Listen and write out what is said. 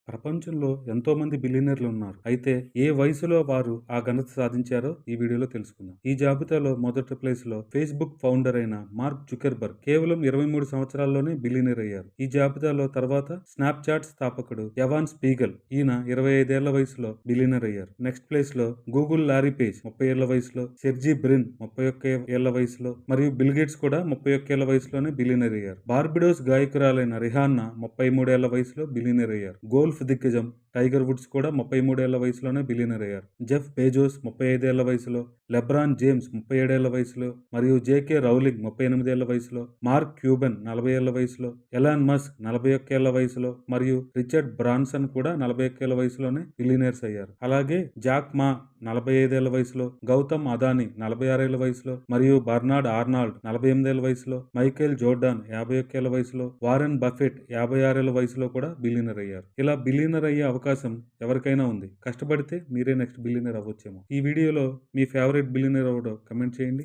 ప్రపంచంలో ఎంతో మంది బిలియనర్లు ఉన్నారు. అయితే ఏ వయసులో వారు ఆ ఘనత సాధించారో ఈ వీడియోలో తెలుసుకుందాం. ఈ జాబితాలో మొదటి ప్లేస్‌లో ఫేస్‌బుక్ ఫౌండర్ అయిన మార్క్ జుకర్బర్గ్ కేవలం 23 సంవత్సరాల్లోనే బిలియనర్ అయ్యారు. ఈ జాబితాలో తర్వాత స్నాప్‌చాట్ స్థాపకుడు ఎవాన్ స్పీగల్ ఈయన 25 ఏళ్ల వయసులో బిలియనర్ అయ్యారు. నెక్స్ట్ ప్లేస్‌లో గూగుల్ లారీ పేజ్ 30 ఏళ్ల వయసులో, సెర్జీ బ్రిన్ 31 ఏళ్ల వయసులో మరియు బిల్ గేట్స్ కూడా 31 ఏళ్ల వయసులోనే బిలియనర్ అయ్యారు. బార్బడోస్ గాయకురాలైన రిహాన్నా 33 ఏళ్ల వయసులో బిలియనర్ అయ్యారు. గోల్ఫ్ దిగ్గజం టైగర్ వుడ్స్ కూడా 33 ఏళ్ల వయసులోనే బిలియనర్ అయ్యారు. జెఫ్ బెజోస్ 35 ఏళ్ల వయసులో, లెబ్రాన్ జేమ్స్ 37 ఏళ్ల వయసులో మరియు జేకే రౌలింగ్ 38 ఏళ్ల వయసులో, మార్క్ క్యూబన్ 40 ఏళ్ల వయసులో, ఎలాన్ మస్క్ 41 ఏళ్ల వయసులో మరియు రిచర్డ్ బ్రాన్సన్ కూడా 41 ఏళ్ల వయసులోనే బిలియనర్స్ అయ్యారు. అలాగే జాక్ మా 45 ఏళ్ల వయసులో, గౌతమ్ అదానీ 46 ఏళ్ల వయసులో మరియు బర్నార్డ్ ఆర్నాల్డ్ 48 ఏళ్ల వయసులో, మైకేల్ జోర్డాన్ 51 ఏళ్ల వయసులో, వారెన్ బఫెట్ 56 ఏళ్ల వయసులో కూడా బిలియనర్ అయ్యారు. ఇలా బిలియనర్ అయ్యే అవకాశం ఎవరికైనా ఉంది. కష్టపడితే మీరే నెక్స్ట్ బిలియనర్ అవ్వచ్చేమో. ఈ వీడియోలో మీ ఫేవరెట్ బిలియనర్ ఎవరో కమెంట్ చేయండి.